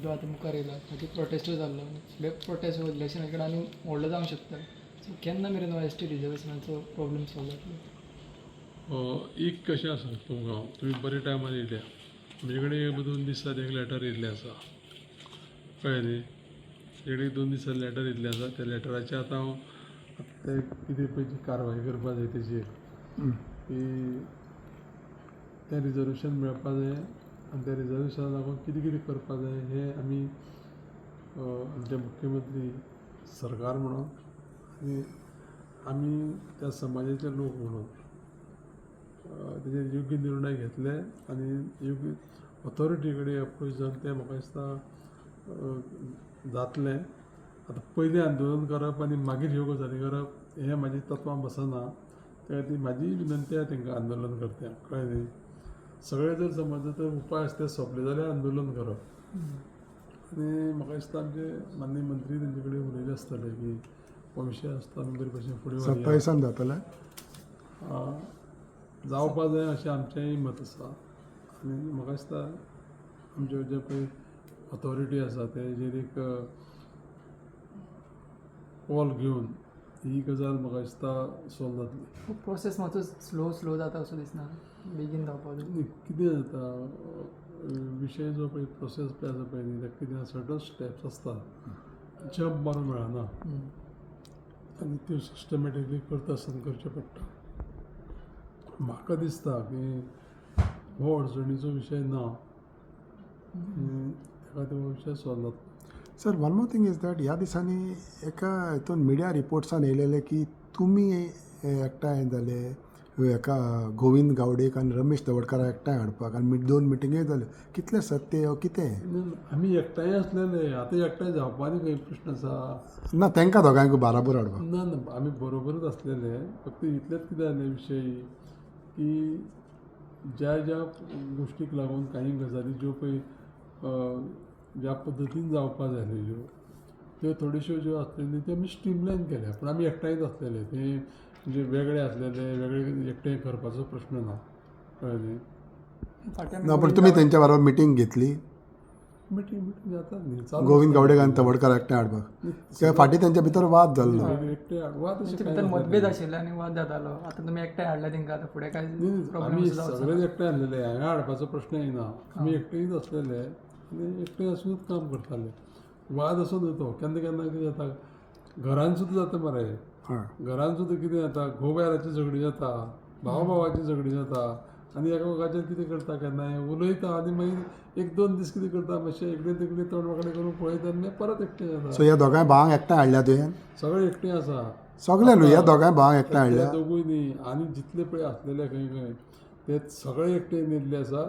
मुद्दो आतां मुखार येयला ताची प्रोटेस्टूय जाल्लो आनी फुडें प्रोटेस्ट इलेक्शना कडेन आनी व्हडलो जावंक शकता. सो केन्ना मेरेन हो ST रिजर्वेशनाचो प्रॉब्लम सॉल्व जातलो? एक कशें आसा तुमकां तुमी बरे टायमार येयल्या. म्हजे कडेन 2 दिसांत एक लॅटर येयल्लें आसा कळ्ळें न्ही. म्हजे कडेन 2 दिसांत लॅटर येयल्लें आसा. त्या लॅटराचेर आतां हांव तें कितें पळय जी कारवाय करपा जाय तेजेर की तें रिजर्वेशन मेळपा जाय आनी त्या रिजर्वेशना लागून कितें कितें करपा जाय हें आमी आमचे मुख्यमंत्री सरकार म्हणून आनी आमी त्या समाजाचे लोक म्हणून तेजेर योग्य निर्णय घेतले आनी योग्य ऑथॉरिटी कडेन अप्रोच जावन तें म्हाका दिसता जातलें. आतां पयलीं आंदोलन करप आनी मागीर ह्यो गजाली करप हें म्हाजी तत्वां बसना. त्या खातीर म्हाजी विनंती आसा तेंकां आंदोलन करत्यांक कळ्ळें न्ही. सगळे जर समज जर उपाय आसा ते सोंपले जाल्यार आंदोलन करप. आनी म्हाका दिसता आमचे माननीय मंत्री तेंचे कडेन उलयले आसतले की हो विशय आसता आमी बरे भशेन फुडें सत्तावीसान जातलें जावपा जाय अशें आमचेंय मत आसा. आनी म्हाका दिसता आमचे जे पळय ऑथॉरिटी आसा तेजेर एक कॉल घेवन ही गजाल म्हाका दिसता सॉल्व जातली. प्रोसेस मातसो स्लो जाता असो दिसना, बेगीन जावपाक जाय. कितें जाता विशय जो पळय प्रोसेस पळय आसा पळय न्ही ताका कितें सर्टन स्टेप्स आसता जंप मारून मेळना आनी त्यो सिस्टमॅटिकली करता आसतना करचे पडटा. म्हाका दिसता की हो अडचणीचो विशय ना ताका तो विशय सॉल्व जाता. Sir, one more thing is that ह्या दिसांनी एका हितून मिडिया रिपोर्ट्सान येयलेले की तुमी एकठांय जाले हेका गोविंद गावडेक आनी रमेश तवडकाराक एकठांय हाडपाक आनी 2 मिटिंगूय जाल्यो. कितलें सत्य हो कितें? आमी एकठांय आसलेले आतां एकठांय जावपानी खंय प्रश्न आसा? ना, तांकां दोगांयकूय बाराबर हाडपाक. ना ना आमी बरोबरच आसलेले. फक्त इतलेंच कितें जालें विशय की ज्या ज्या गोश्टीक लागून काही गजाली ज्यो पळय ज्या पद्दतीन जावपा जाय आसलेल्यो त्यो थोड्योश्यो ज्यो आसलेल्यो त्यो आमी स्ट्रीमलायन केल्या. पूण आमी एकठांयच आसलेले. ते म्हणजे वेगळे आसलेले वेगळे एकठांय करपाचो प्रश्न ना कळ्ळें न्ही. ना, पूण तुमी तेंच्या बरोबर मिटींग घेतली मिटींग जाता न्ही. गोविंद गावडेक आनी तवडकार एकठांय हाडपाक. त्या फाटीं तेंच्या भितर वाद जाल्लो. एकटे वाद तेंचे भितर मतभेद आशिल्ले आनी वाद जातालो. आतां तुमी एकठांय हाडले तेंकां आतां फुडें काय प्रॉब्लेम आमी सगळेच एकठांय आसलेले. हांगा हाडपाचो प्रश्न येना. आमी एकठांयच आसलेले आनी एकठांय आसूनच काम करताले. वाद असो न्हू. केन्ना केन्ना कितें जाता घरान सुद्दां जाता मरे. घरान सुद्दां कितें जाता घोव बायलाची झगडी जाता, भाव भावाची झगडी जाता आनी एकामेकाचेर कितें करता केन्नाय उलयता आनी मागीर 1-2 दीस कितें करता मातशें एकडें तेकडें तोंड वांकडे करून पळयता आनी मागीर परत एकठांय जाता. सो ह्या दोगांय भावांक एकठांय हाडल्या तुवें? सगळे एकठांय आसा. सगळे न्हू, ह्या दोगांय भावांक एकठांय हाडल्या? दोगूय न्ही आनी जितले पळय आसलेले खंय खंय ते सगळे एकठांय न्हिल्ले आसा.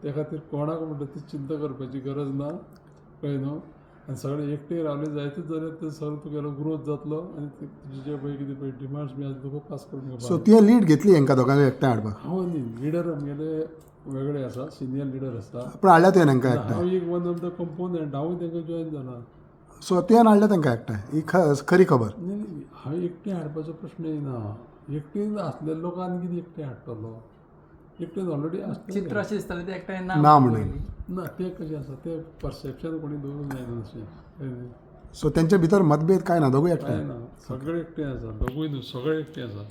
त्या खातीर कोणाक म्हणटा ती चिंता करपाची गरज ना कळ्ळें न्हू. आनी सगळे एकठांय रावले जायतच जाल्यार ते सगळो तुगेलो ग्रोथ जातलो आनी तुजे जे पळय कितें पळय डिमांड्स बी आसा तुका पास करून घेवपाक. सो तुवें लीड घेतली हेंकां दोगांक एकठांय हाडपाक? हांव न्ही लिडर आमगेले वेगळे आसा, सिनियर लिडर आसता. पूण हाडल्या तुवें हेंकां एकठांय? हांव एक वन ऑफ द कंपोनंट. हांवूय तांकां जॉयन जाला. सो तुवें हाडल्या तांकां एकठांय? ही खरी खबर? न्ही हांव एकठांय हाडपाचो प्रश्न येना. एकठांय आसलेले लोक आनी कितें एकठांय हाडटलो. एकठांय ऑलरेडी चित्र अशें दिसतालें ते एकठांय ना म्हणून. ना तें कशें आसा तें परसेप्शन कोणी दवरूंक जायना तशें. सो तेंच्या भितर मतभेद काय ना, दोगूय एकठांय? काय ना सगळे एकठांय आसा. दोगूय न्हू सगळे एकठांय आसा.